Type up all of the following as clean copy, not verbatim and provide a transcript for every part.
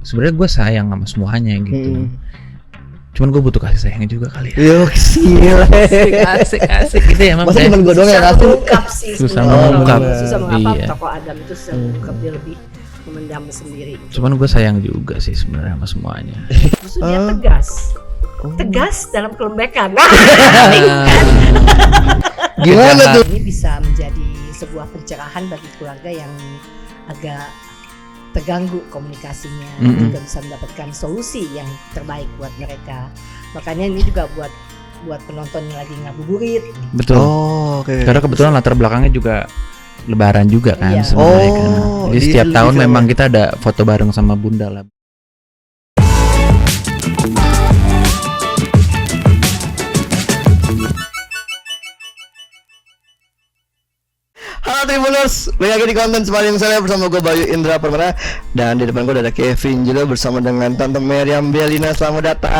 sebenarnya gue sayang sama semuanya gitu. Cuman gue butuh kasih sayang juga kali ya. Yo, Asik gitu ya emang. Masa cuma gue doang ya kasih. Susah mengungkap. Susah mengapa Iya. tokoh Adam itu susah mengungkap, dia lebih memendam sendiri. Cuman gue sayang juga sih sebenarnya sama semuanya. Justru dia tegas dalam kelembekan. Gimana tuh? Ini bisa menjadi sebuah pencerahan bagi keluarga yang agak terganggu komunikasinya, juga bisa mendapatkan solusi yang terbaik buat mereka. Makanya ini juga buat penonton yang lagi ngabuburit. Betul. Oh, oke. Karena kebetulan latar belakangnya juga Lebaran juga kan Iya. sebenarnya kan. Jadi di- setiap di tahun film memang ya? kita ada foto bareng sama Bunda lah. Halo Tribuners, balik lagi di konten Sepaling saya bersama gue Bayu Indra Permana. Dan di depan gue ada Kevin juga bersama dengan Tante Meriam Belina. Selamat datang.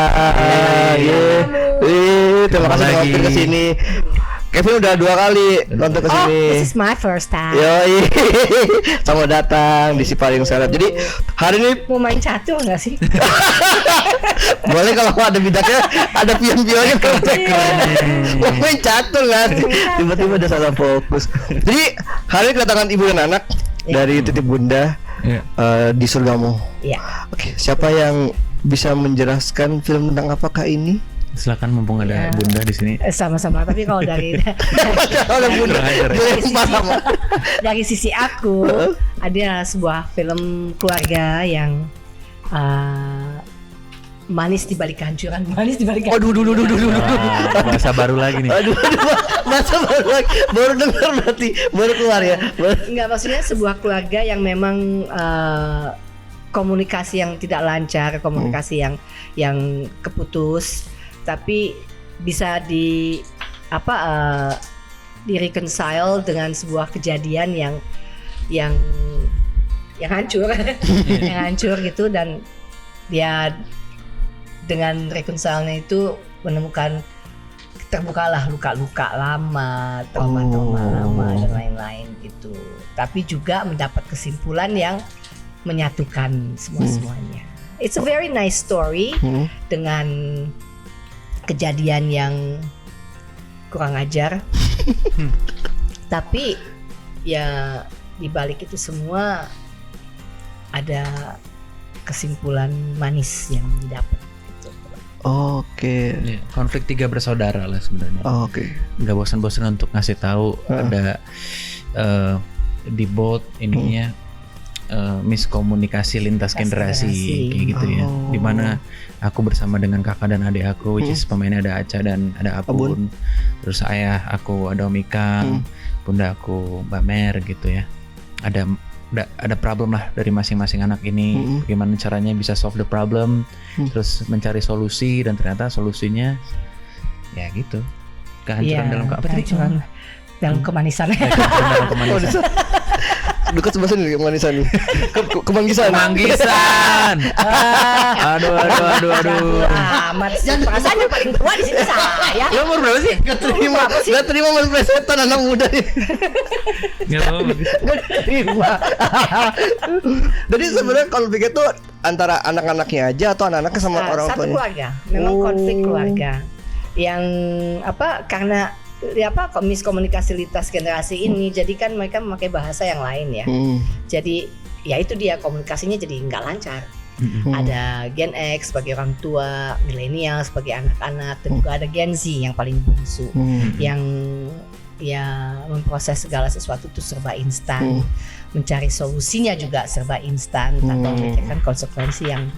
Terima kasih udah mampir ke sini. Kevin udah 2 kali nonton ke Oh, sini. this is my first time. Yoi. Selamat datang di Sipaling Seleb. Jadi hari ini Mau main catur nggak sih? boleh kalau ada bidaknya, ada pion-pionnya keren. Mau main catur kan? Tiba-tiba udah salah fokus. Jadi hari ini kedatangan ibu dan anak dari Titip Bunda di Surgamu. Iya. Oke, siapa yang bisa menjelaskan film tentang apakah ini? Silakan mumpung ada Bunda di sini. Sama-sama. Tapi kalau dari Ada Bunda. Dilempar sama. dari sisi aku, ada sebuah film keluarga yang manis di balik kehancuran, manis di balik. Aduh. Bahasa baru lagi nih. Aduh, masa baru dengar berarti baru keluar ya. Enggak, maksudnya sebuah keluarga yang memang komunikasi yang tidak lancar, komunikasi yang keputus, tapi bisa di reconcile dengan sebuah kejadian yang hancur, yang hancur gitu, dan dia dengan reconcile-nya itu menemukan terbukalah luka-luka lama, trauma-trauma lama dan lain-lain gitu. Tapi juga mendapat kesimpulan yang menyatukan semuanya. It's a very nice story dengan kejadian yang kurang ajar. Tapi ya di balik itu semua ada kesimpulan manis yang didapat gitu. Oke. Iya, konflik 3 bersaudara lah sebenarnya. Oke. Nggak bosan-bosan untuk ngasih tahu ada di both ininya miskomunikasi lintas generasi kayak gitu ya. Dimana aku bersama dengan kakak dan adik aku, which is pemainnya ada Aca dan ada Abun. Terus ayah aku ada Om Ikang, bunda aku Mbak Mer gitu ya. Ada problem lah dari masing-masing anak ini. Gimana caranya bisa solve the problem, terus mencari solusi, dan ternyata solusinya ya gitu. Kehancuran dalam apa tadi? Dalam kemanisan. Dalam kemanisan. Dekat sebelah sini kemanisan nih. Kemanggisan. Aduh. Amat sih, perasaannya paling tua di sini saya. Lo umur berapa sih? Gak terima main presetan anak muda nih. Gak apa-apa. Gak terima. Jadi sebenarnya konfliknya tuh antara anak-anaknya aja atau anak-anaknya sama orang satu tuanya? keluarga. Memang konflik keluarga yang karena miskomunikasi lintas generasi ini, jadi kan mereka memakai bahasa yang lain ya. Jadi ya itu dia, komunikasinya jadi nggak lancar. Ada Gen X sebagai orang tua, milenial sebagai anak-anak, dan juga ada Gen Z yang paling bungsu, yang ya memproses segala sesuatu itu serba instan, mencari solusinya juga serba instan, tanpa memikirkan konsekuensi yang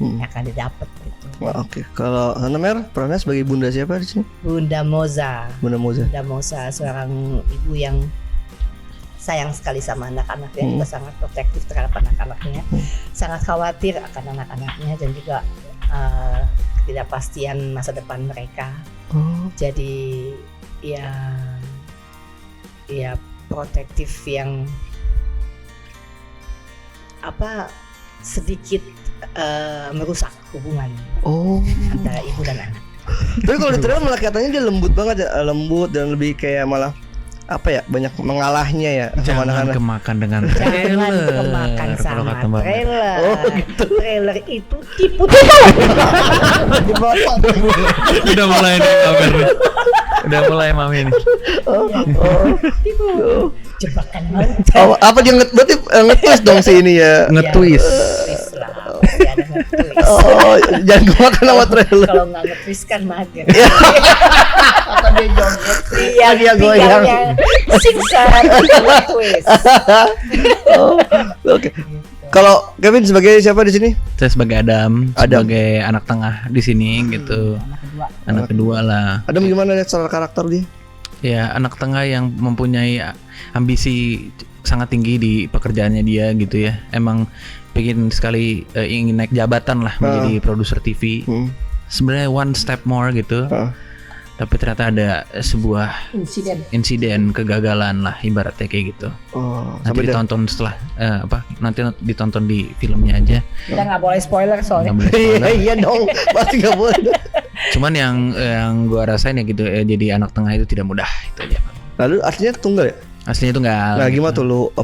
akan didapat gitu. Oke, kalau Tante Mer perannya sebagai bunda siapa di sini? Bunda Moza. Bunda Moza. Bunda Moza, seorang ibu yang sayang sekali sama anak-anaknya, juga sangat protektif terhadap anak-anaknya, sangat khawatir akan anak-anaknya, dan juga ketidakpastian masa depan mereka. Jadi ya protektif yang sedikit merusak hubungan antara ibu dan anak. Tapi kalau di trailer malah katanya dia lembut banget ya, lembut dan lebih kayak malah apa ya, banyak mengalahnya ya sama Jangan anak-anak. kemakan dengan Jangan trailer. kemakan Kalau sama kata Mbak Mel. trailer. Oh, gitu. Trailer itu tipu Udah mulai nih Mami nih. Udah mulai Mami nih. tipu. Jebakan Oh, apa dia berarti nge-twist dong si ini ya. Nge-twist. Nge-twist lah. Ya, ada nge-twist. Oh, jangan kemakan sama trailer. Kalau nggak nge-twist kan mager. Apa dia joget? Iya, Dia goyang. pinggangnya singsar nge-twist. Oh, oke. Kalau Kevin sebagai siapa di sini? Saya sebagai Adam, Adam. sebagai anak tengah di sini gitu. Anak kedua lah. Adam gimana lihat secara karakter dia? Ya, anak tengah yang mempunyai ambisi sangat tinggi di pekerjaannya dia gitu ya. Emang pengen sekali ingin naik jabatan lah menjadi produser TV. Sebenarnya one step more gitu. Tapi ternyata ada sebuah insiden kegagalan lah ibaratnya kayak gitu. Oh, Nanti ditonton setelah nanti ditonton di filmnya aja. Kita nggak boleh spoiler soalnya. Nggak boleh spoiler. Iya dong, pasti nggak boleh. Cuman yang gua rasain ya gitu jadi anak tengah itu tidak mudah itu aja. Lalu artinya tunggal ya? Aslinya itu enggak. Nah gimana tuh lu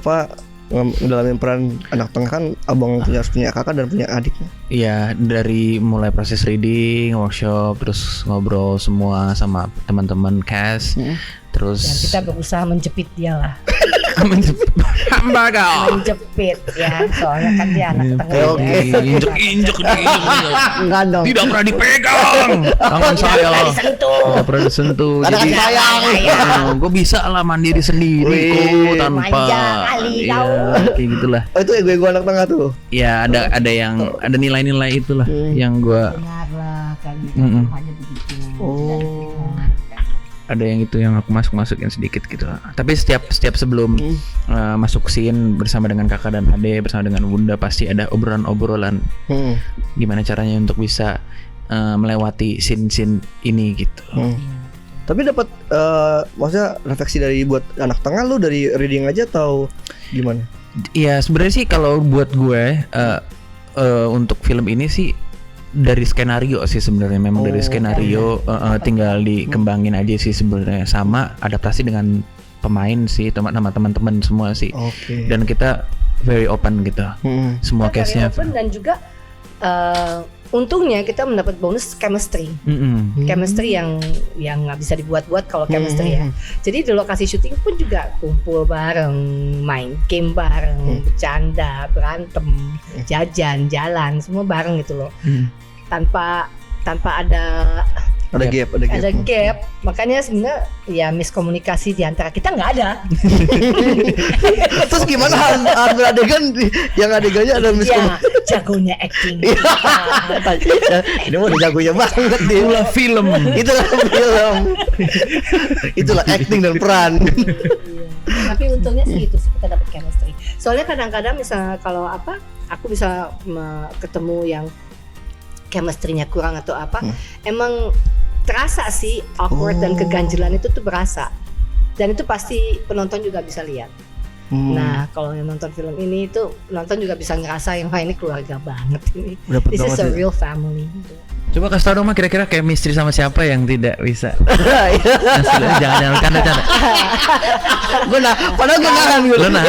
ngedalamin peran anak tengah, kan abang harus punya kakak dan punya adiknya. Iya, dari mulai proses reading, workshop, terus ngobrol semua sama teman-teman cast, terus Dan kita berusaha menjepit dia lah. hamburger. Menjepit ya, soalnya kan dia anak tengah. Oke. ya. Injek. Enggak dong. Tidak pernah dipegang tangan saya. Tidak pernah disentuh. Karena kan sayang. Gue bisa lah mandiri sendiri Wih, tanpa. manja kali Iya, kau. kayak gitulah. Oh, itu ego anak tengah tuh. Ya ada yang ada nilai-nilai itulah yang gue Benar lah kan gitu. Hanya begitu. Oh. ada yang itu yang aku masukin sedikit gitu. Tapi setiap sebelum masuk scene bersama dengan kakak dan ade bersama dengan bunda pasti ada obrolan gimana caranya untuk bisa melewati scene ini gitu. Tapi dapat maksudnya refleksi dari buat anak tengah lu dari reading aja atau gimana? Iya sebenarnya sih kalau buat gue untuk film ini sih dari skenario sih sebenarnya memang dari skenario tinggal dikembangin aja sih sebenarnya, sama adaptasi dengan pemain sih sama teman-teman semua sih. Dan kita very open gitu semua case-nya open dan juga untungnya kita mendapat bonus chemistry. Chemistry yang nggak bisa dibuat-buat kalau chemistry ya. Jadi di lokasi syuting pun juga kumpul bareng, main game bareng, bercanda, berantem, jajan, jalan, semua bareng gitu loh. Tanpa ada gap. Makanya sebenarnya ya miskomunikasi di antara kita nggak ada. Terus gimana harus beradegan yang adegannya ada Ya, jagonya acting. Ini mah udah jagonya banget dia. Itulah film. Itulah acting dan peran. Tapi untungnya sih itu sih kita dapat chemistry. Soalnya kadang-kadang misalnya kalau aku bisa ketemu yang chemistry-nya kurang atau apa, emang terasa sih awkward dan keganjilan itu tuh berasa. Dan itu pasti penonton juga bisa lihat. Nah, kalau yang nonton film ini itu penonton juga bisa ngerasa yang ini keluarga banget ini. This is a real family. Coba kasih tau dong mah kira-kira chemistry sama siapa yang tidak bisa. Jangan canda. Gue padahal gue nahan gue. Lu nah.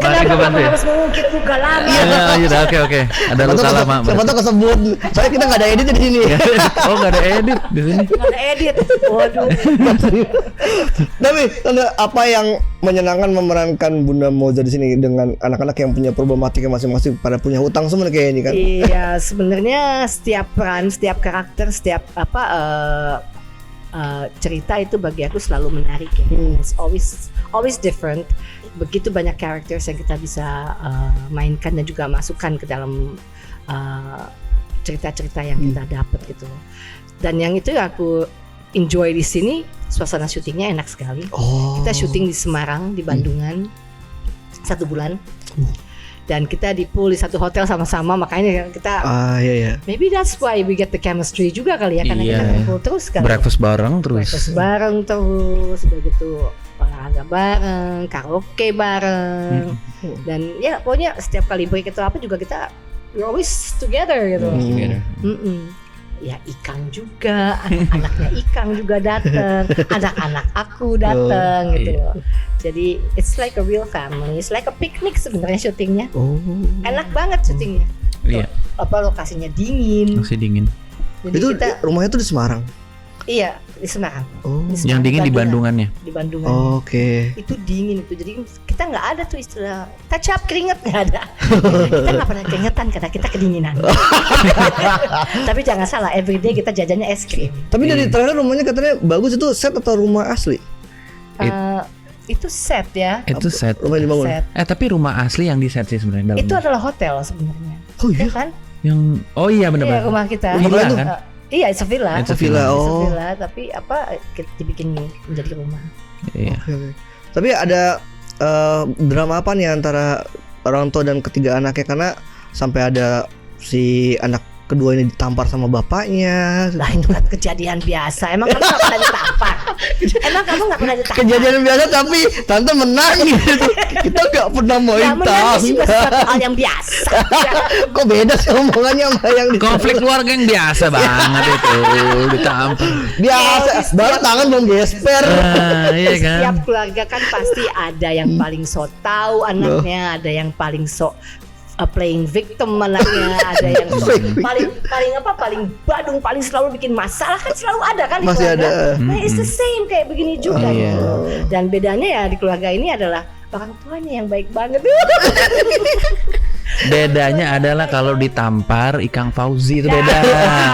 Mari gue bantu ya. Harus mengungkit luka lama. Iya, oke. Ada luka lama. Siapa tuh kesebut. Soalnya kita nggak ada edit di sini. Oh, nggak ada edit di sini. Nggak ada edit. Waduh. Tapi apa yang menyenangkan memerankan Bunda Moza di sini dengan anak-anak yang punya problematika masing-masing, pada punya hutang semua kayak ini kan? Iya, sebenarnya setiap peran, setiap karakter, setiap cerita itu bagi aku selalu menarik ya. It's always different. Begitu banyak karakter yang kita bisa mainkan dan juga masukkan ke dalam cerita-cerita yang kita dapat gitu. Dan yang itu aku enjoy di sini, suasana syutingnya enak sekali. Kita syuting di Semarang, di Bandungan 1 bulan. Dan kita di pool di satu hotel sama-sama, makanya kita iya. maybe that's why we get the chemistry juga kali ya, karena kita kumpul terus kan. Breakfast bareng terus. Begitu olahraga bareng, karaoke bareng. Dan ya pokoknya setiap kali break itu apa juga kita we're always together gitu. ya Ikang juga, anak-anaknya Ikang juga datang, anak-anak aku datang gitu loh. Jadi it's like a real family, it's like a picnic sebenarnya syutingnya. Enak banget syutingnya. Iya. Apa lokasinya dingin. Masih dingin. Jadi Itu kita, rumahnya tuh di Semarang. Iya di Semarang. Yang dingin di Bandungannya. Di Bandungan. Oke. Itu dingin itu, jadi kita nggak ada tuh istilah touch up keringet, nggak ada. Kita nggak pernah keringetan karena kita kedinginan. Tapi jangan salah, everyday kita jajannya es krim. Tapi dari trailer rumahnya katanya bagus, itu set atau rumah asli? Itu set ya. Itu set. Rumah yang dibangun. Set. Tapi rumah asli yang di set sih sebenarnya dalamnya. Itu adalah hotel sebenarnya. Oh iya. Ya kan? Yang iya Iya, benar-benar. rumah kita. Villa itu? kan? Iya, it's a villa. It's a villa. It's a Oh. villa, tapi kita dibikin menjadi rumah. Iya. Oke. Tapi ada drama apa nih antara orang tua dan ketiga anaknya, karena sampai ada si anak kedua ini ditampar sama bapaknya. Lah itu kan kejadian biasa. Emang kamu nggak pernah ditampar? Emang kamu nggak pernah ditampar? Kejadian biasa tapi tante menang gitu. Kita nggak pernah Ya main menangis juga tangga. sesuatu hal yang biasa. Kok beda sih omongannya sama yang di Konflik keluarga yang biasa banget itu ditampar. biasa. Baru tangan belum gesper. Iya kan? Setiap keluarga kan pasti ada yang paling sok tahu anaknya, ada yang paling sok playing victim anaknya, ada yang paling badung, paling selalu bikin masalah, kan selalu ada kan di Masih keluarga. ada. Nah, it's the same kayak begini juga Iya. gitu. Dan bedanya ya di keluarga ini adalah orang tuanya yang baik banget. Bedanya adalah kalau ditampar Ikang Fauzi itu beda.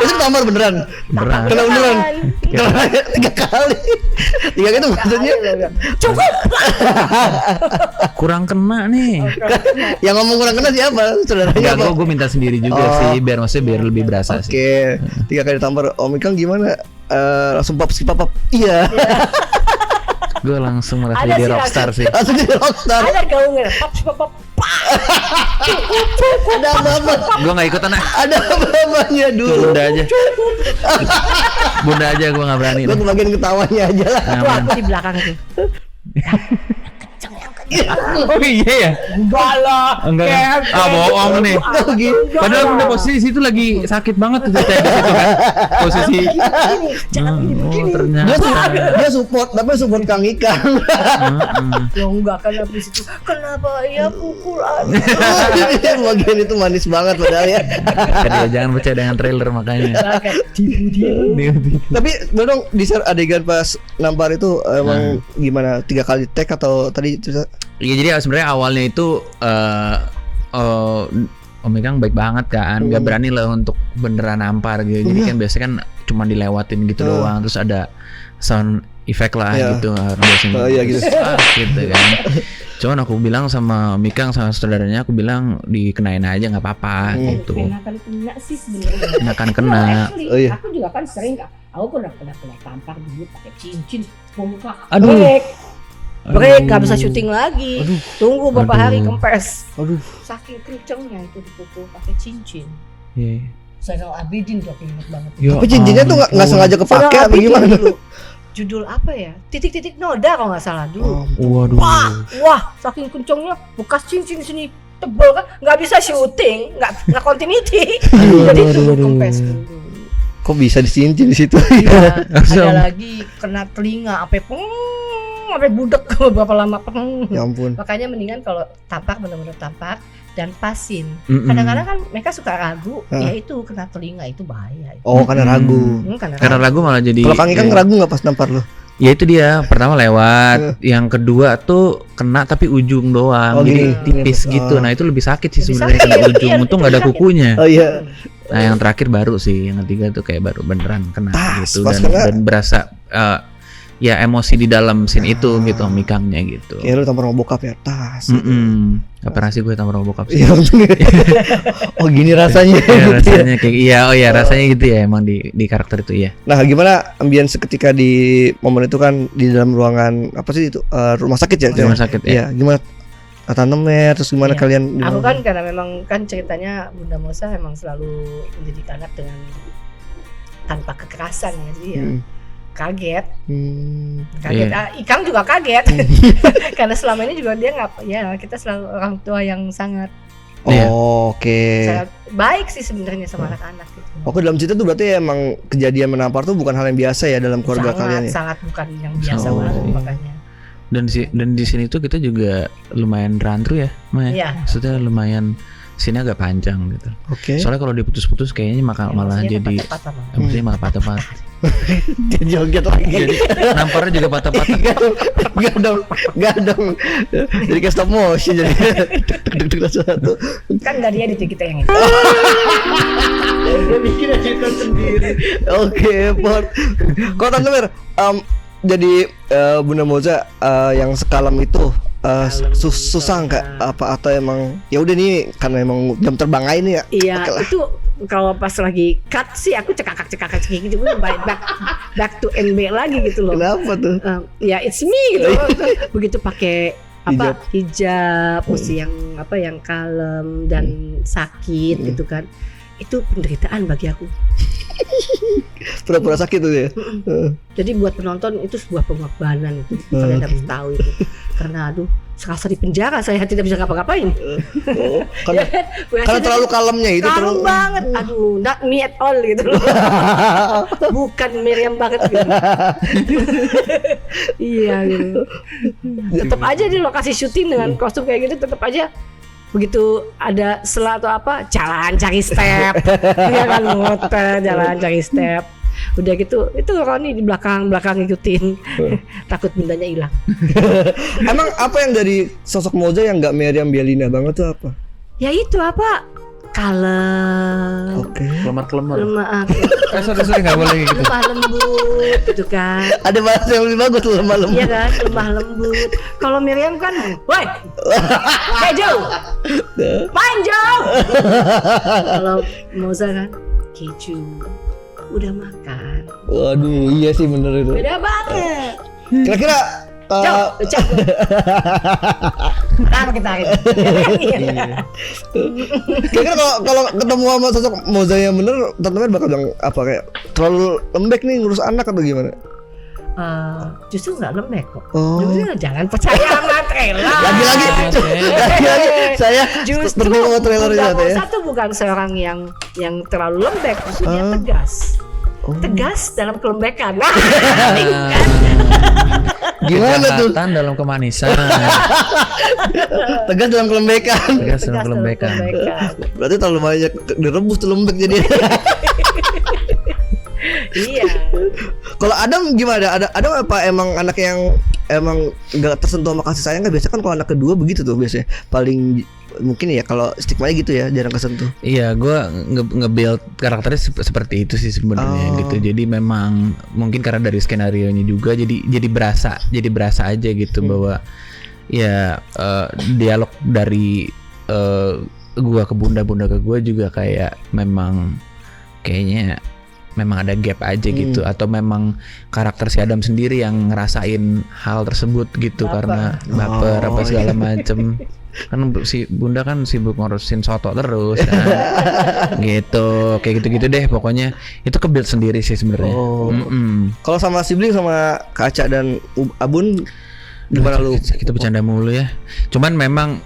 Itu tampar beneran. Beneran. Kena beneran. Iya. 3 kali. 3 kali itu maksudnya Cukup. Kurang kena nih. yang ngomong kurang kena siapa? Saudaranya Enggak, apa? gue minta sendiri juga Oh. sih, biar lebih berasa sih. Oke, 3 kali ditampar. Om Ikang gimana? Langsung pap. Iya. Gue langsung merasa Ada jadi sih rockstar sih. Langsung jadi rockstar. Ada gaungnya. Pop. Ada apa? Gue nggak ikutan ah. Ada apa-apanya dulu. Bunda aja. Bunda aja, gue nggak berani. Gue kebagian ketawanya aja lah. Tuh aku di belakang tuh. Oh iya ya? Enggak lah. Enggak kan? Ah bohong nih. Padahal bunda posisi itu lagi sakit banget tuh di situ kan. Posisi. Jangan begini. Ternyata. Dia support, tapi support Kang Ikang. Ya enggak kan habis itu. Kenapa ya pukul aku? Bagian itu manis banget padahal ya. Jadi jangan percaya dengan trailer makanya. Tipu dia. Tapi dong di share adegan pas nampar itu emang gimana? 3 kali take atau tadi cerita? Iya, jadi sebenarnya awalnya itu Om Ikang baik banget kan, nggak berani lah untuk beneran nampar gitu. Jadi kan biasanya kan cuma dilewatin gitu doang, terus ada sound effect lah gitu biasanya. Oh, iya, gitu. Gitu kan. Cuman aku bilang sama Om Ikang sama saudaranya, aku bilang dikenain aja nggak apa-apa gitu. Enakan kena sih sebenarnya. Enakan kena. Actually, Oh, iya. aku juga kan sering aku pernah kena tampar dulu pakai cincin muka. Aduh. Break, gak bisa syuting lagi. Tunggu beberapa hari kempes. Aduh. Saking kencengnya itu dipukul pakai cincin. Iya. Zainal Abidin tuh aku ingat banget. Ya Tapi cincinnya tuh nggak sengaja kepake Zainal apa Abidin gimana? dulu. Judul apa ya? Titik-titik noda kalau nggak salah dulu. Waduh. Wah, saking kencengnya bekas cincin di sini tebel kan, nggak bisa syuting, nggak continuity. Jadi tunggu kempes dulu. Kok bisa dicincin di situ? Ya, ada lagi kena telinga, sampai budek beberapa lama. Ya ampun. Makanya mendingan kalau tampar benar-benar tampar dan pasin. Kadang-kadang kan mereka suka ragu, ya itu kena telinga itu bahaya. Oh, karena ragu. Karena ragu malah jadi. Kalau Kang Ikang ragu nggak pas nampar lo? Ya itu dia, pertama lewat, yang kedua tuh kena tapi ujung doang, Oh, jadi gini. tipis gitu. Nah itu lebih sakit sih sebenarnya kena ujung, Iya, untung nggak ada sakit. kukunya. Oh iya. Nah yang terakhir baru sih, yang ketiga tuh kayak baru beneran kena gitu pas dan, kena. dan berasa ya emosi di dalam scene itu gitu, Om Ikangnya gitu. Kayak lu tampar sama bokap ya, tas. Gak pernah sih gue tampar sama bokap sih. Iya. Oh gini rasanya. Ya, rasanya kayak rasanya gitu ya emang di karakter itu ya. Nah, gimana ambience ketika di momen itu kan di dalam ruangan apa sih itu rumah sakit ya? Rumah sakit ya. Iya, gimana Tante terus gimana Iya. kalian? Aku kan karena memang kan ceritanya Bunda Mosa memang selalu mendidik anak dengan tanpa kekerasan ya, jadi ya kaget. Kaget. Iya. Ikang juga kaget karena selama ini juga dia nggak, ya kita selalu orang tua yang sangat Oke. Saya baik sih sebenarnya sama anak-anak gitu. Oke, dalam cerita tuh berarti emang kejadian menampar tuh bukan hal yang biasa ya dalam keluarga kalian ya? Sangat bukan yang biasa banget makanya. Dan di sini tuh kita juga lumayan rantru ya, Maya. Iya. Maksudnya lumayan sini agak panjang gitu. Oke. Soalnya kalau diputus-putus kayaknya malah jadi malah patah-patah. Dia joget lagi. Jadi namparnya juga patah-patah. Gak dong. Jadi kayak stop motion jadi. Satu. Kan dari dia di kita yang itu. Dia bikin aja kan sendiri. Oke, Port. Kok Tante Mer, jadi Bunda Moza yang sekalam itu susah nggak apa atau emang ya udah nih karena emang jam terbang aja nih ya? Iya, itu kalau pas lagi cut sih aku cekakak gitu back to NB lagi gitu loh. Kenapa tuh? Ya it's me gitu. Begitu pakai hijab mesti yang kalem dan sakit gitu kan. Itu penderitaan bagi aku. Pura-pura sakit tuh ya. Jadi buat penonton itu sebuah pengorbanan itu. Kalian harus tahu itu. Karena serasa di penjara saya tidak bisa ngapa-ngapain. Karena terlalu kalemnya itu terlalu banget. Not me at all gitu loh. Bukan Miriam banget gitu. Iya gitu. Tetap aja di lokasi syuting dengan kostum kayak gitu tetap aja begitu ada sela atau apa jalan cari step ya kan muter jalan cari step udah gitu itu Roni di belakang ngikutin takut bundanya hilang. Emang apa yang dari sosok Moza yang nggak Meriam Bellina banget tuh apa? Ya itu apa kalem, kelemar. Sorry nggak boleh gitu. Lemah lembut gitu kan. Ada bahasa yang lebih bagus lemah lembut. Iya kan, lemah lembut. Kalau Miriam kan, woi, keju, main jauh. Kalau Moza kan, keju, udah makan. Waduh, iya sih bener itu. Beda banget. Kira-kira Kenapa kita hari kira-kira kalau ketemu sama sosok Moza yang bener, Tante Mer bakal bilang apa kayak terlalu lembek nih ngurus anak atau gimana? Justru nggak lembek kok. Justru jangan percaya sama trailer. Lagi-lagi saya justru terbawa trailernya ya. Satu bukan seorang yang terlalu lembek, justru dia tegas. Tegas dalam kelembekan. Kan? Gimana tuh? Kejahatan dalam kemanisan. Tegas dalam kelembekan. Tegas dalam kelembekan. Berarti terlalu banyak direbus tuh lembek jadi. Iya. Kalau Adam gimana? Adam apa emang anak yang emang nggak tersentuh sama kasih sayang? Nggak biasa kan kalau anak kedua begitu tuh biasanya paling mungkin ya kalau stigmanya gitu ya jarang kesentuh. Iya, gue nge-build karakternya seperti itu sih sebenarnya gitu. Jadi memang mungkin karena dari skenarionya juga jadi berasa aja gitu bahwa ya dialog dari gue ke bunda ke gue juga kayak memang kayaknya memang ada gap aja gitu atau memang karakter si Adam sendiri yang ngerasain hal tersebut gitu karena baper apa segala macem. Kan si bunda kan sibuk ngurusin soto terus kan. Gitu kayak gitu deh pokoknya itu ke-build sendiri sih sebenarnya. Kalau sama sibling sama Kaca dan Abun gimana lu? Kita bercanda mulu ya. Cuman memang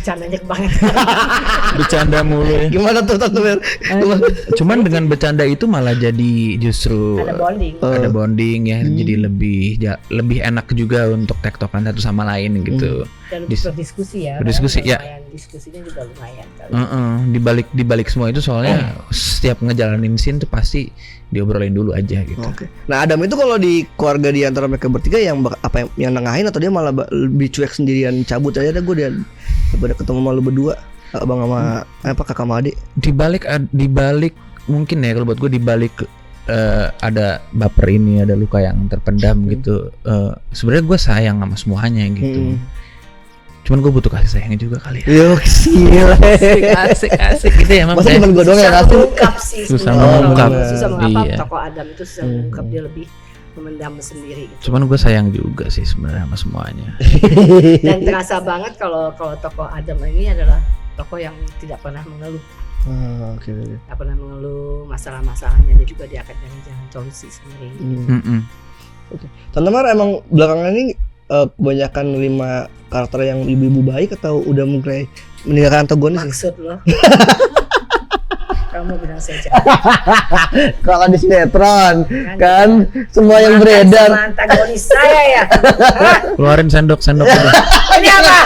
bercandanya banget. Bercanda mulu ya. Gimana tuh Tante Mer? Cuman dengan bercanda itu malah jadi justru ada bonding ya. Jadi lebih enak juga untuk tektokan satu sama lain gitu. Dan berdiskusi ya. Berdiskusi ya. Diskusinya juga lumayan kali. Di balik semua itu soalnya setiap ngejalanin scene tuh pasti diobrolin dulu aja gitu. Nah Adam itu kalau di keluarga di antara mereka bertiga yang nengahin atau dia malah lebih cuek sendirian cabut aja dah gue dia daripada ketemu sama lu berdua abang sama kakak sama adik. Di balik mungkin ya kalau buat gue di balik ada baper ini ada luka yang terpendam gitu. Sebenarnya gue sayang sama semuanya gitu. Cuman gue butuh kasih sayangnya juga kali ya. Yuk gila. Asik gitu ya Mam. Masa cuma gue doang yang kasih. Susah mengungkap tokoh Adam itu susah mengungkap, dia lebih memendam sendiri gitu. Cuman gue sayang juga sih sebenarnya sama semuanya. Dan terasa banget kalau tokoh Adam ini adalah tokoh yang tidak pernah mengeluh. Tidak pernah mengeluh masalah-masalahnya, dia juga dia akan jalan solusi sendiri. Tante Mar emang belakangan ini kebanyakan 5 karakter yang ibu-ibu baik atau udah mulai meninggalkan antagonis. Maksud lo? Kamu bilang saja. Kalau di sinetron kan semua yang beredar. Sama antagonis saya ya. Keluarin sendok-sendok itu. Ini apa?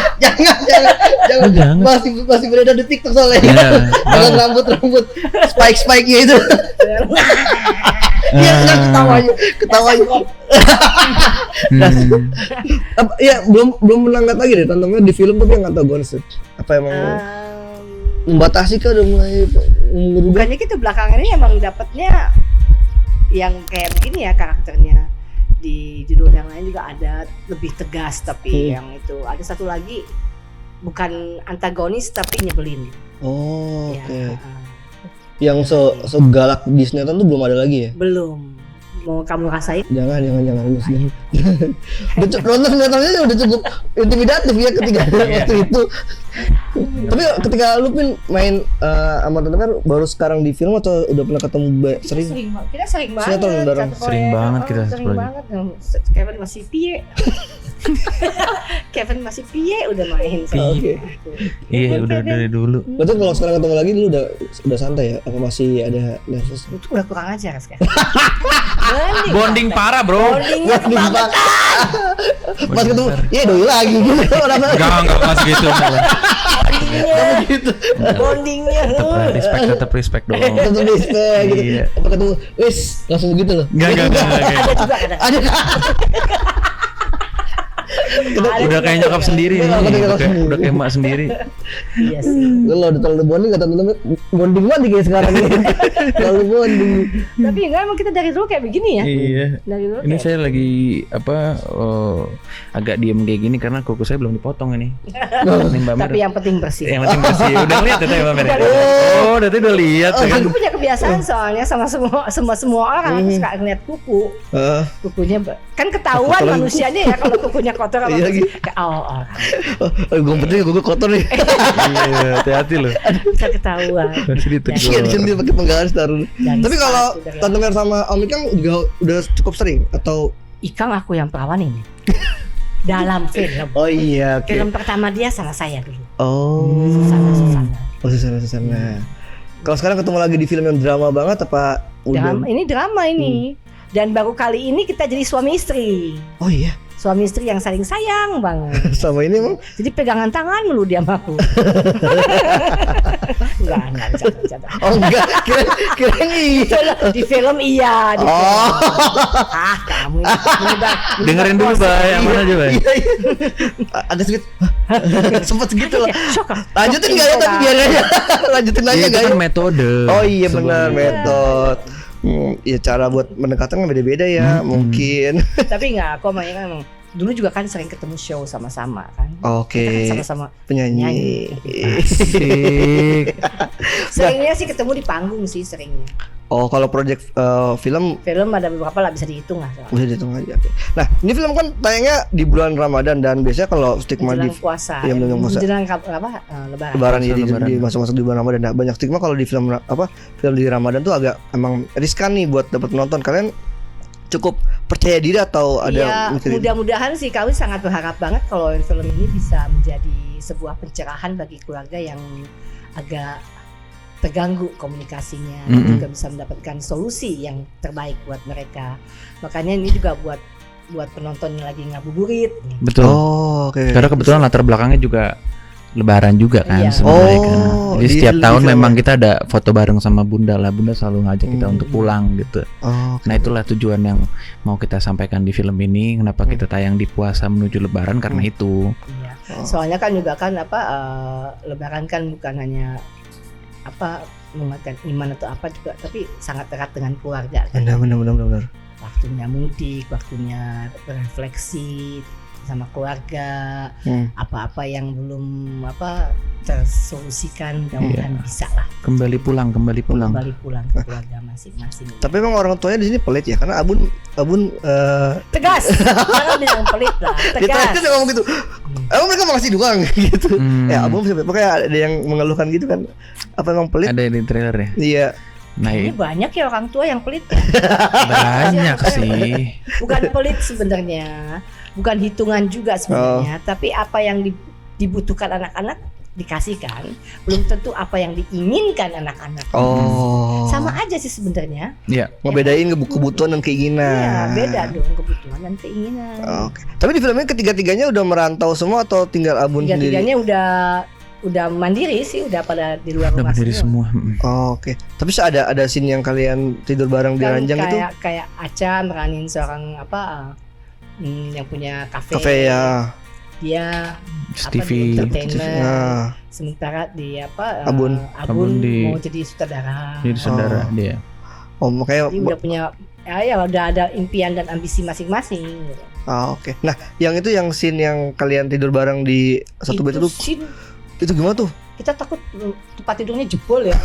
Jangan. Masih beredar di TikTok soalnya. Dengan rambut spike-nya itu. Iya, ketawanya. Ya belum menangkat lagi deh Tante di film tapi yang antagonis. Apa emang membatasi kah udah mulai merubah? Bukannya gitu belakangan ini emang dapatnya yang kayak begini ya karakternya. Di judul yang lain juga ada lebih tegas tapi yang itu ada satu lagi bukan antagonis tapi nyebelin. Oh, ya, oke. Yang segalak di sinetron tuh belum ada lagi ya? Belum. Mau kamu rasain? Jangan. Nonton sinetronnya udah cukup intimidatif ya ketika waktu itu. Tapi ketika lu main sama Tante Mer baru sekarang di film atau udah pernah ketemu sering? Kita sering banget. Sinetron bareng. Sering banget kita. Sering banget. Kevin masih piye. Kevin masih piye udah main. Oke. Iya udah dari dulu. Betul kalau sekarang ketemu lagi lu udah santai ya? Apa masih ada nervous? Itu udah kurang ajar sekarang. Bonding parah bro. Bondingnya kebangetan. Pas ketemu, ya doi lagi gitu. Enggak pas gitu. Bondingnya. Tetap respect dong. Tetap respect gitu. Apa ketemu, wis langsung gitu loh. Enggak. Ada juga ada. Udah kayak nyokap sendiri nih. Udah kayak emak sendiri. Iya sih. Kalau udah terlalu bonding kata temen bonding banget kayak sekarang ini. Terlalu bonding. Tapi enggak emang kita dari dulu kayak begini ya. Iya. Dari dulu. Ini saya lagi agak diem kayak gini karena kuku saya belum dipotong ini. Tapi yang penting bersih. Yang penting bersih. Udah lihat ya Mbak Mer. Oh, udah lihat kan. Aku punya kebiasaan soalnya sama semua orang aku suka ngeliat kuku. Kukunya kan ketahuan manusianya ya kalau kukunya kotor apa kayak orang. Gue penting gue kotor nih. Iya, hati-hati loh. Bisa ketahuan. Iya di sini pakai penggaris taruh. Tapi kalau Tante Mer sama Om Ikang juga udah cukup sering atau Ikang aku yang perawan ini. Dalam film. Oh iya. Film pertama dia sama saya dulu. Oh. Susana. Kalau sekarang ketemu lagi di film yang drama banget apa? Ini drama ini. Dan baru kali ini kita jadi suami istri. Oh iya. Suami istri yang saling sayang banget. Sama ini emang? Jadi pegangan tangan mulu dia sama aku. Enggak bercanda. Oh enggak, kira iya. Di film iya. Kamu dengerin dulu Bay, yang mana aja Bay? Ada sedikit, sempat segitu lah. Lanjutin nggak ya tapi biar aja. Lanjutin aja nggak ya? Metode. Oh iya benar metode. Ya cara buat mendekatkan beda-beda ya mungkin. Tapi nggak, aku mainnya emang dulu juga kan sering ketemu show sama-sama kan. Oke. Kan sama-sama penyanyi. Seringnya sih ketemu di panggung sih seringnya. Oh kalau project film ada beberapa lah bisa dihitung lah. Bisa dihitung aja. Nah ini film kan tayangnya di bulan Ramadan dan biasanya kalau stigma di puasa, menjelang Lebaran ya di masuk-masuk di bulan Ramadan. Nah, banyak stigma kalau di film film di Ramadan tuh agak emang riskan nih buat dapat penonton. Kalian cukup percaya diri atau ada? Ya, mudah-mudahan sih kami sangat berharap banget kalau film ini bisa menjadi sebuah pencerahan bagi keluarga yang agak terganggu komunikasinya, juga bisa mendapatkan solusi yang terbaik buat mereka. Makanya ini juga buat penonton yang lagi ngabuburit. Betul. Oh, oke. Karena kebetulan latar belakangnya juga Lebaran juga kan sebenarnya kan. Jadi setiap tahun memang kita ada foto bareng sama Bunda lah. Bunda selalu ngajak kita untuk pulang gitu. Nah itulah tujuan yang mau kita sampaikan di film ini. Kenapa kita tayang di puasa menuju Lebaran karena itu. Iya. Soalnya kan juga kan Lebaran kan bukan hanya menguatkan iman atau apa juga, tapi sangat erat dengan keluarga kan. Benar. Waktunya mudik, waktunya berefleksi sama keluarga, apa-apa yang belum tersolusikan mudah-mudahan bisa lah. Kembali pulang ke keluarga masing-masing. Tapi emang orang tuanya di sini pelit ya, karena Abun tegas. Jangan bilang pelit lah, tegas. Dia ngomong gitu. Emang mereka makasih doang gitu. Ya Abun pokoknya ada yang mengeluhkan gitu kan. Apa emang pelit? Ada di trailer ya? Iya. Nah, ini banyak ya orang tua yang pelit ya? Banyak sih. Bukan pelit sebenarnya, bukan hitungan juga sebenarnya, tapi apa yang dibutuhkan anak-anak dikasihkan belum tentu apa yang diinginkan anak-anak. Sama aja sih sebenarnya. Iya. Ngebedain kebutuhan dan keinginan. Iya, beda dong kebutuhan dan keinginan. Oke. Tapi di filmnya ketiga-tiganya udah merantau semua atau tinggal Abun sendiri? Tiga-tiganya udah mandiri sih, udah pada di luar rumah semua. Oke. Tapi ada scene yang kalian tidur bareng di ranjang itu? Kayak Aca meranin seorang yang punya kafe. Kafe ya. Dia Stevie, entertainment. Sementara di Abun mau jadi sutradara. Jadi saudara dia. Makanya dia udah punya udah ada impian dan ambisi masing-masing gitu. Oke. Nah, yang scene yang kalian tidur bareng di satu bed itu gimana tuh? Kita takut tempat tidurnya jebol ya.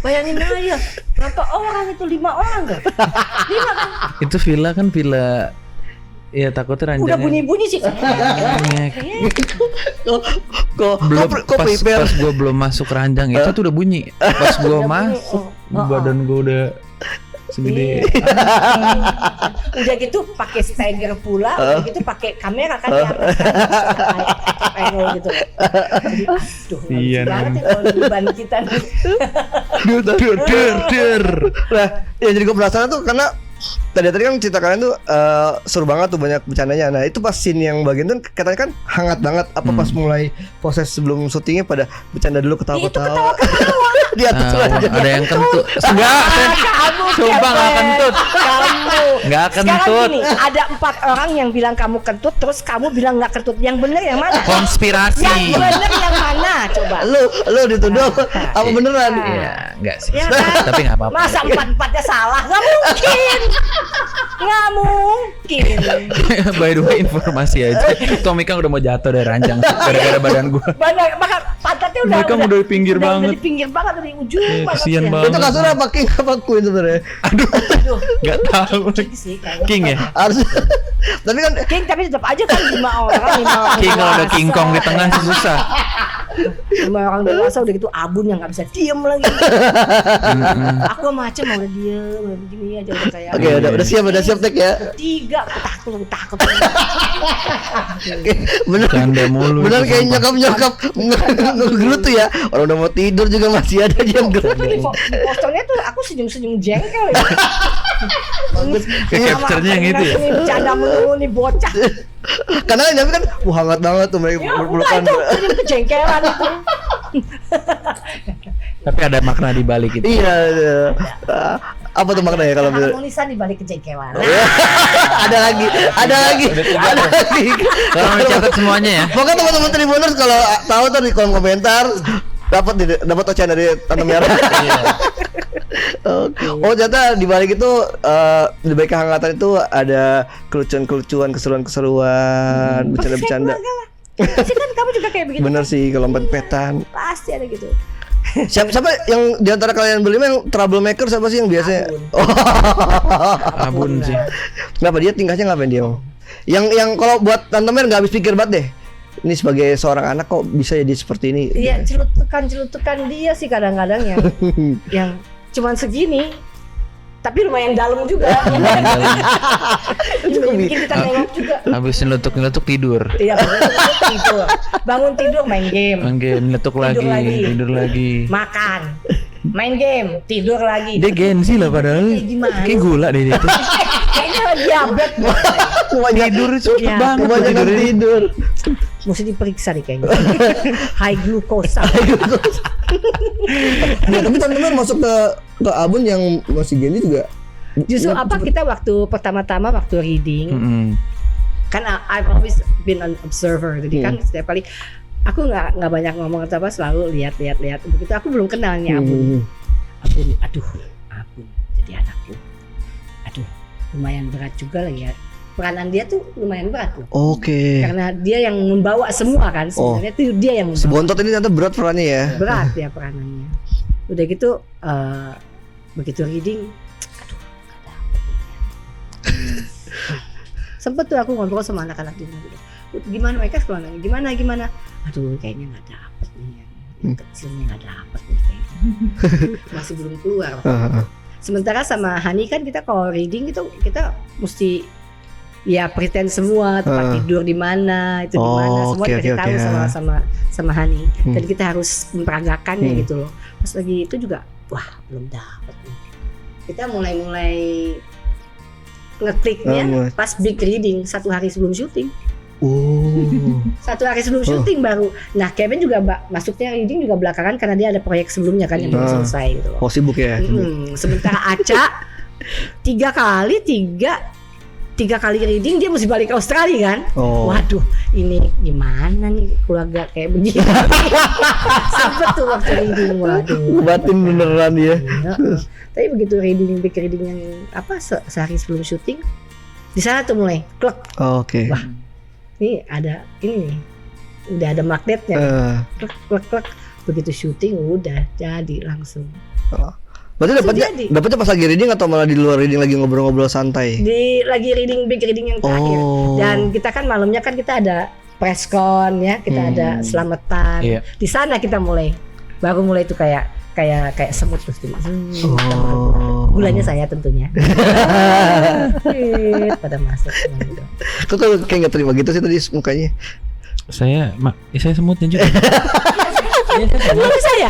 Bayangin aja, berapa orang itu? 5 orang kan? 5 kan? Itu villa ya takutnya ranjangnya. Udah bunyi-bunyi sih. Pas gue belum masuk ranjang itu tuh udah bunyi. Pas gue masuk badan gue udah segede. Udah gitu pakai stagger pula, udah gitu pakai kamera kan di atas angle gitu. Iya. Banget ya kalau beban kita nih. Nah, yang jadi gue penasaran tuh karena tadi kan cerita kalian tuh seru banget tuh, banyak bercandanya. Nah itu pas scene yang bagian tuh katanya kan hangat banget. Apa pas mulai proses sebelum syutingnya pada bercanda dulu, ketawa-ketawa di atas ranjang. Ada yang kentut. Enggak, coba nggak kentut. Nggak kentut. Sekarang gini, ada 4 orang yang bilang kamu kentut, terus kamu bilang nggak kentut. Yang bener yang mana? Konspirasi. Yang bener yang mana? Coba. Lu dituduh apa beneran? Iya, enggak sih. Ya kan? Tapi nggak apa-apa. Masa 4-4-nya salah? Nggak mungkin. Nggak mungkin. By the way, informasi aja. Tomika udah mau jatuh dari ranjang gara-gara badan gue. Pantatnya udah. Mereka udah di pinggir banget. Udah di pinggir banget, dari ujung banget. Kasian banget. Itu kasurnya apa king apa queen sebenarnya? Aduh. Nggak tahu. King ya? Harus. Tapi kan King, tapi tetap aja kan 5 orang. King kalau ada King Kong di tengah sih susah. 5 orang dewasa udah gitu, Abun yang nggak bisa diem lagi. Aku macam udah diem, udah begini aja udah kayak. Oke, udah siap tek ya. 3 takut. Bener. Canda mulu. Bener kayak nyokap ngegelut tuh ya. Orang udah mau tidur juga masih ada aja yang gelut. Di posternya tuh aku senyum jengkel ya. Capture-nya yang itu ya. Bercanda mulu nih bocah. Karena kan hangat banget tuh mereka berpelukan. Itu senyum kejengkelan itu. Tapi ada makna di balik itu. Iya. Apa tuh maknanya kalau harmonisan di balik kejengkelan. Ada lagi. Kalau mencatat semuanya ya. Pokoknya teman-teman Tribuners kalau tahu tuh di kolom komentar dapat ocehan dari Tante Merah. Oh ternyata di balik itu di balik kehangatan itu ada kelucuan-kelucuan, keseruan-keseruan, bercanda-bercanda. Pasti kan kamu juga kayak begitu. Bener sih, kalau pet-petan. Pasti ada gitu. Siapa yang diantara kalian berlima yang troublemaker, siapa sih yang biasanya? Abun sih. Kenapa dia tingkahnya ngapain dia? Yang kalau buat Tante Mer nggak habis pikir banget deh. Ini sebagai seorang anak kok bisa jadi seperti ini? Iya, celutukan dia sih kadang-kadang yang cuman segini. Tapi lumayan dalam juga. Bikin kita nengok juga. Habis nyeletuk tidur. Iya, tidur. Bangun tidur main game. Nyeletuk lagi, tidur lagi. Makan. Main game, tidur lagi. Dia Genzi lah padahal. Kayak gula deh dia tuh. Kayaknya diabetes. Tidur cepet banget. Kebanyakan tidur. Mesti diperiksa nih kayaknya. High glukosa. Nah, tapi teman-teman masuk ke Abun yang masih gini juga. Justru kita waktu pertama-tama waktu reading, kan I've always been an observer. Jadi kan setiap kali aku nggak banyak ngomong atau apa, selalu lihat. Begitu aku belum kenal nih Abun. Abun jadi anakku. Aduh, lumayan berat juga lah ya. Peranan dia tuh lumayan berat tuh. Oke. Karena dia yang membawa semua kan sebenarnya tuh dia yang membawa. Sebontot ini ternyata berat perannya ya. Berat ya peranannya. Udah gitu begitu reading, aduh nggak dapet. Sempet tuh aku ngobrol sama anak-anak di rumah. Gimana mereka sekolah nanya, gimana? Aduh kayaknya nggak dapet nih, yang kecilnya nggak dapet nih kayaknya. Masih belum keluar. Sementara sama Hani kan kita kalau reading itu kita mesti ya pretend semua tempat tidur di mana, itu di mana, semua dikasih tahu sama Hani. Dan kita harus memperagakannya gitu loh. Pas lagi itu juga, wah belum dapat. Kita mulai ngekliknya pas big reading 1 hari sebelum syuting. 1 hari sebelum syuting baru. Nah Kevin juga masuknya reading juga belakangan karena dia ada proyek sebelumnya kan yang belum selesai gitu loh. Oh sibuk ya. Sementara Aca 3 kali reading dia mesti balik ke Australia kan. Waduh ini gimana nih keluarga kayak begini. Sempet tuh waktu reading, waduh batin beneran ya. Tapi begitu big reading yang sehari sebelum syuting, di sana tuh mulai klek. Wah ini ada ini nih, udah ada magnetnya. Klek. Begitu syuting udah jadi langsung. Berarti dapatnya pas lagi reading atau malah di luar reading lagi ngobrol-ngobrol santai? Lagi big reading yang terakhir. Dan kita kan malamnya kan kita ada press con ya, kita ada selamatan. Di sana kita baru mulai itu kayak semut terus bulannya saya tentunya. Pada masuk gitu. Kok kayak nggak terima gitu sih tadi mukanya? Saya semutnya juga. Saya.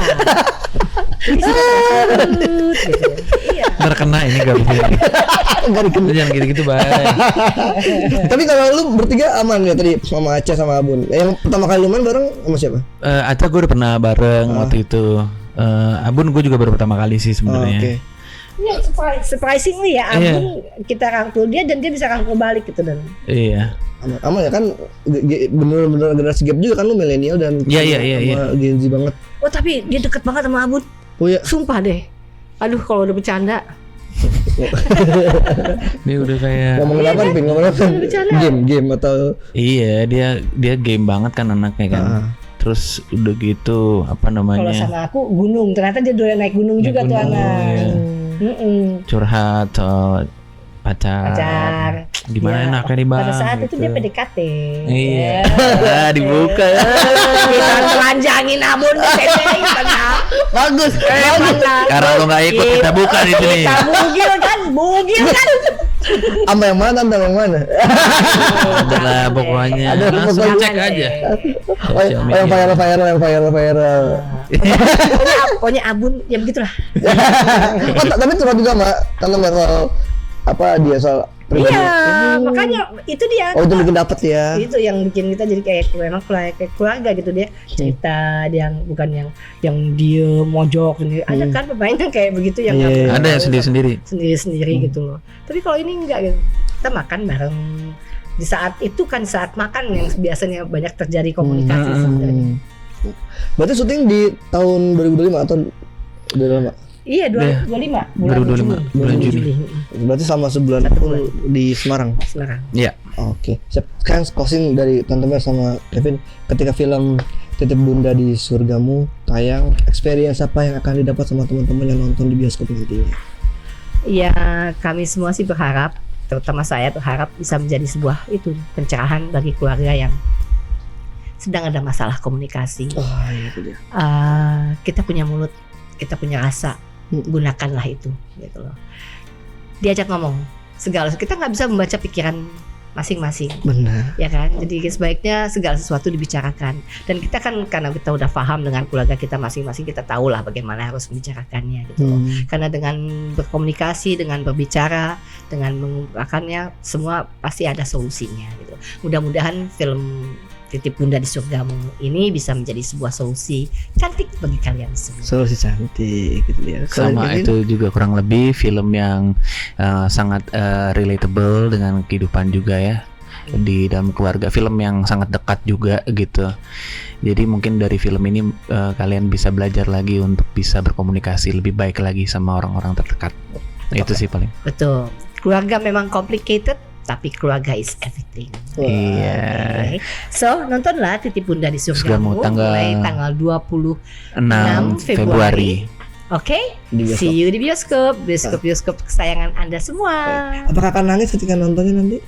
Iya. Terkena ini gak bisa. Jangan gitu-gitu baik. Tapi kalau lu bertiga aman ya tadi sama Aca sama Abun. Yang pertama kali lu main bareng sama siapa? Aca gue udah pernah bareng waktu itu. Abun gue juga baru pertama kali sih sebenarnya. Ya, surprisingly ya Abun kita rangkul dia dan dia bisa rangkul balik gitu dan. Iya. Aman ya kan bener-bener generasi gap juga kan lu milenial dan Gen Z banget. Oh tapi dia deket banget sama Abun. Oh iya. Sumpah deh. Aduh kalau udah bercanda. Dia udah kayak ngomongin apa nih? Ngomongin apa? Game atau? Iya dia game banget kan anaknya kan. Terus udah gitu Kalau sama aku gunung, ternyata dia doyan naik gunung juga tuh anak. Curhat soal pacar. Gimana enaknya nih bang? Pada saat itu dia PDKT. Iya. Dibuka. Kita telanjangin Abun disetein tenang. Bagus. Karena lo nggak ikut kita buka di sini. Kita bugil kan. Sama yang mana? Adalah pokoknya. Langsung cek aja. Yang viral. Pokoknya Abun ya begitulah. Tapi curhat juga Mak, tentang soal dia soal pribadi. Iya, makanya itu dia. Oh, itu bikin dapet ya. Itu yang bikin kita jadi kayak keluarga gitu dia. Cerita dia bukan yang diem mojok sendiri. Ada kan pemainnya kayak begitu yang ada yang sendiri gitu loh. Tapi kalau ini enggak gitu. Kita makan bareng. Di saat itu kan saat makan yang biasanya banyak terjadi komunikasi sebenarnya. Berarti syuting di tahun 2025 atau udah lama? Iya 2025 bulan Juli. Berarti selama sebulan full di Semarang. Iya. Oke. Kan closing dari Tante Mer sama Kevin ketika film Titip Bunda di Surgamu tayang, experience apa yang akan didapat sama teman-teman yang nonton di bioskop nantinya? Iya, kami semua sih berharap, terutama saya berharap bisa menjadi sebuah pencerahan bagi keluarga yang sedang ada masalah komunikasi. Itu dia. Kita punya mulut, kita punya rasa. Gunakanlah itu gitu loh. Diajak ngomong segala, kita nggak bisa membaca pikiran masing-masing. Benar. Ya kan? Jadi sebaiknya segala sesuatu dibicarakan. Dan kita kan karena kita udah paham dengan keluarga kita masing-masing, kita tahu lah bagaimana harus membicarakannya gitu loh. Karena dengan berkomunikasi, dengan berbicara, dengan mengungkapkannya semua pasti ada solusinya gitu. Mudah-mudahan film Titip Bunda di Surgamu ini bisa menjadi sebuah solusi cantik bagi kalian semua. Solusi cantik gitu ya. Sama itu juga kurang lebih film yang sangat relatable dengan kehidupan juga ya. Di dalam keluarga, film yang sangat dekat juga gitu. Jadi mungkin dari film ini kalian bisa belajar lagi untuk bisa berkomunikasi lebih baik lagi sama orang-orang terdekat. Itu sih paling. Betul. Keluarga memang complicated, tapi keluarga is everything. Iya. So nontonlah Titip Bunda di Surgamu mulai tanggal 26 Februari. Oke, Di bioskop. see you di bioskop kesayangan Anda semua. Apakah akan nangis ketika nontonnya nanti?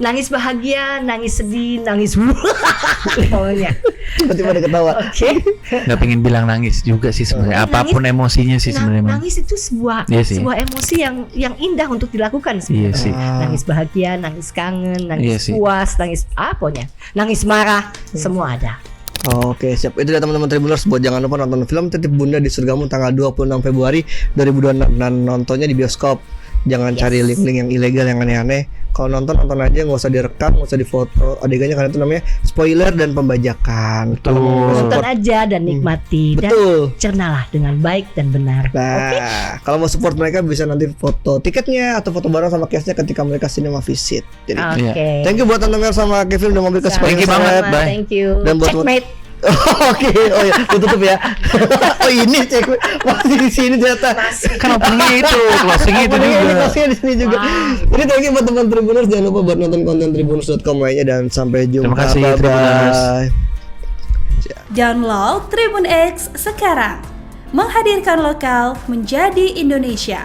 Nangis bahagia, nangis sedih, nangis pokoknya. Tiba-tiba ada ketawa. Oke. Nggak pengen bilang nangis juga sih sebenarnya. Apapun emosinya sih sebenarnya. Nangis itu sebuah Iya sih. sebuah emosi yang indah untuk dilakukan Iya sebenarnya. sih. Nangis bahagia, nangis kangen, Iya nangis sih. puas, nangis pokoknya. Nangis marah, semua ada. Oke, siap. Itu ya teman-teman Tribuners, buat jangan lupa nonton film Titip Bunda di Surgamu tanggal 26 Februari 2026 dan nontonnya di bioskop. Jangan cari link-link yang ilegal yang aneh-aneh. Kalau nonton aja, nggak usah direkam, nggak usah difoto adegannya karena itu namanya spoiler dan pembajakan. Kalau mau Nonton support, aja dan nikmati dan betul. cernalah dengan baik dan benar. Nah, kalau mau support mereka bisa nanti foto tiketnya atau foto bareng sama case-nya ketika mereka cinema visit. Jadi, Oke. thank you buat Tante Mer sama Kevin udah mampir ke Thank you Spoiler banget, Seleb. bye. Thank you. Dan buat- Checkmate. Oke, oh ya, tutup ya. Oh ini cek masih di sini ternyata. Kan openingnya itu, closingnya itu Ini juga. closingnya di sini juga. Jadi thank you buat teman Tribuners, jangan lupa buat nonton konten tribuners.com lainnya dan sampai jumpa. Terima kasih, Bye-bye. Tribuners. Download Tribun X sekarang. Menghadirkan lokal menjadi Indonesia.